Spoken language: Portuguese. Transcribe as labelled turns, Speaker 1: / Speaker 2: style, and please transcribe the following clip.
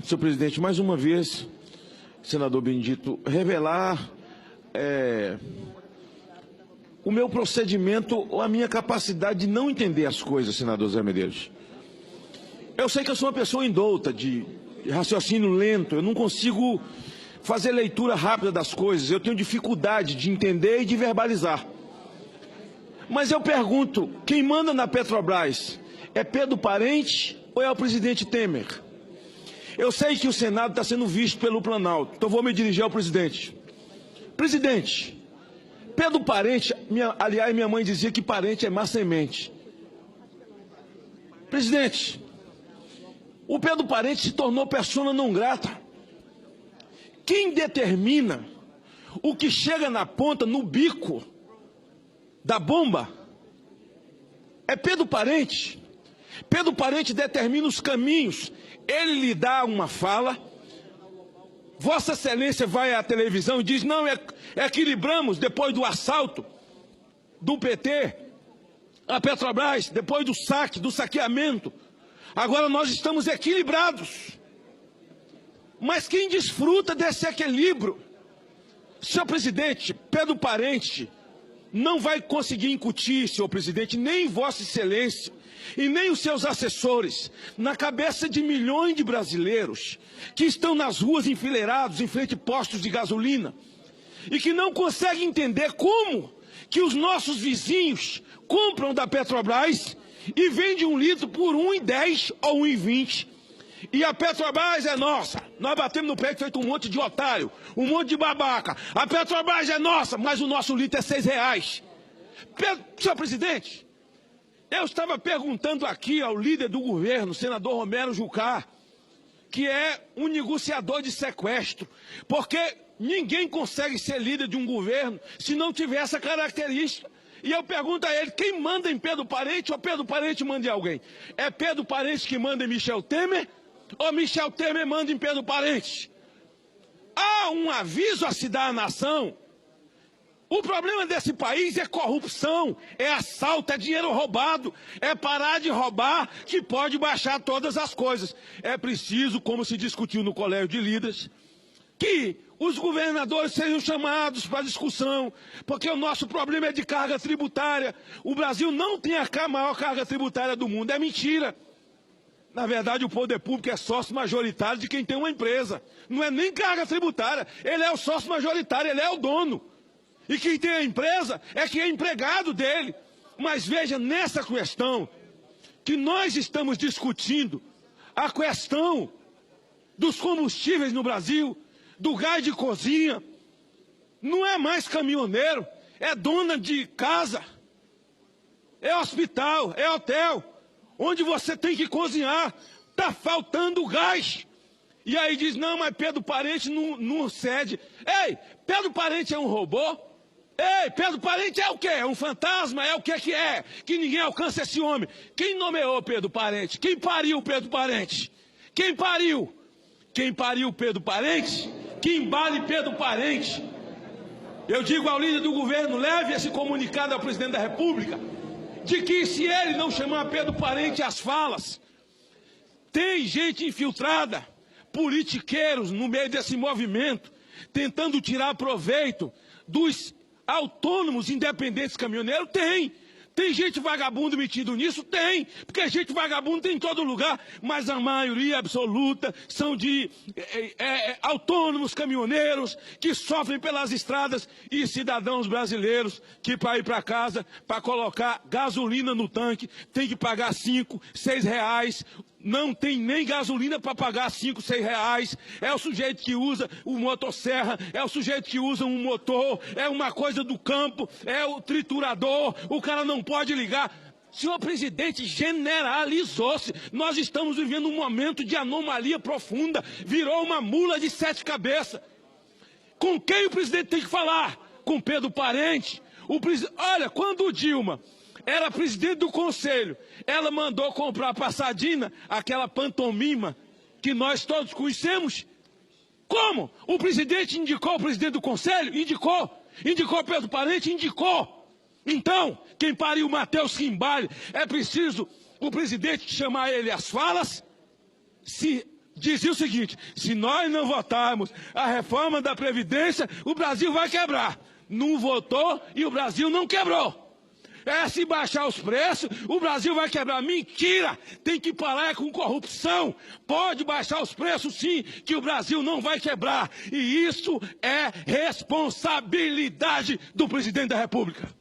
Speaker 1: senhor presidente, mais uma vez, senador Benedito, revelar o meu procedimento ou a minha capacidade de não entender as coisas, senador Zé Medeiros. Eu sei que eu sou uma pessoa indouta, de raciocínio lento, eu não consigo fazer leitura rápida das coisas, eu tenho dificuldade de entender e de verbalizar. Mas eu pergunto, quem manda na Petrobras é Pedro Parente ou é o presidente Temer? Eu sei que o Senado está sendo visto pelo Planalto, então vou me dirigir ao presidente. Presidente, Pedro Parente, aliás, minha mãe dizia que parente é má semente. Presidente, o Pedro Parente se tornou persona não grata. Quem determina o que chega na ponta, no bico da bomba, é Pedro Parente. Pedro Parente determina os caminhos. Ele lhe dá uma fala, Vossa Excelência vai à televisão e diz, não, equilibramos depois do assalto do PT, a Petrobras, depois do saque, do saqueamento. Agora nós estamos equilibrados. Mas quem desfruta desse equilíbrio? Senhor presidente, Pedro Parente não vai conseguir incutir, senhor presidente, nem Vossa Excelência e nem os seus assessores, na cabeça de milhões de brasileiros que estão nas ruas enfileirados em frente a postos de gasolina e que não conseguem entender como que os nossos vizinhos compram da Petrobras e vendem 1 litro por R$ 1,10 ou R$ 1,20. E a Petrobras é nossa. Nós batemos no peito feito um monte de otário, um monte de babaca. A Petrobras é nossa, mas o nosso litro é R$ 6. Senhor presidente, eu estava perguntando aqui ao líder do governo, senador Romero Jucá, que é um negociador de sequestro, porque ninguém consegue ser líder de um governo se não tiver essa característica. E eu pergunto a ele, quem manda em Pedro Parente ou Pedro Parente manda em alguém? É Pedro Parente que manda em Michel Temer ou Michel Temer manda em Pedro Parente? Há um aviso a se dar à nação. O problema desse país é corrupção, é assalto, é dinheiro roubado, é parar de roubar que pode baixar todas as coisas. É preciso, como se discutiu no Colégio de Líderes, que os governadores sejam chamados para discussão, porque o nosso problema é de carga tributária. O Brasil não tem a maior carga tributária do mundo, é mentira. Na verdade, o poder público é sócio majoritário de quem tem uma empresa. Não é nem carga tributária, ele é o sócio majoritário, ele é o dono. E quem tem a empresa é quem é empregado dele. Mas veja, nessa questão que nós estamos discutindo, a questão dos combustíveis no Brasil, do gás de cozinha, não é mais caminhoneiro, é dona de casa, é hospital, é hotel, onde você tem que cozinhar, está faltando gás. E aí diz, não, mas Pedro Parente não cede. Ei, Pedro Parente é um robô? Ei, Pedro Parente é o quê? É um fantasma? É o que é? Que ninguém alcança esse homem. Quem nomeou Pedro Parente? Quem pariu Pedro Parente? Quem pariu? Quem pariu Pedro Parente? Que embale Pedro Parente. Eu digo ao líder do governo, leve esse comunicado ao presidente da República, de que se ele não chamar Pedro Parente às falas, tem gente infiltrada, politiqueiros no meio desse movimento, tentando tirar proveito dos autônomos independentes caminhoneiros. Tem gente vagabundo metido nisso? Tem, porque gente vagabundo tem em todo lugar, mas a maioria absoluta são de autônomos caminhoneiros que sofrem pelas estradas e cidadãos brasileiros que para ir para casa, para colocar gasolina no tanque, tem que pagar 5, 6 reais. Não tem nem gasolina para pagar 5, 6 reais. É o sujeito que usa o motosserra, é o sujeito que usa um motor, é uma coisa do campo, é o triturador, o cara não pode ligar. Senhor presidente, generalizou-se. Nós estamos vivendo um momento de anomalia profunda. Virou uma mula de 7 cabeças. Com quem o presidente tem que falar? Com Pedro Parente? Olha, quando o Dilma era presidente do conselho, ela mandou comprar para a Sardina aquela pantomima que nós todos conhecemos. Como? O presidente indicou o presidente do conselho? Indicou. Indicou Pedro Parente? Indicou. Então, quem pariu Matheus Quimbale, é preciso o presidente chamar ele às falas, se dizia o seguinte: se nós não votarmos a reforma da Previdência, o Brasil vai quebrar. Não votou e o Brasil não quebrou. Se baixar os preços, o Brasil vai quebrar. Mentira! Tem que parar com corrupção. Pode baixar os preços sim, que o Brasil não vai quebrar. E isso é responsabilidade do presidente da República.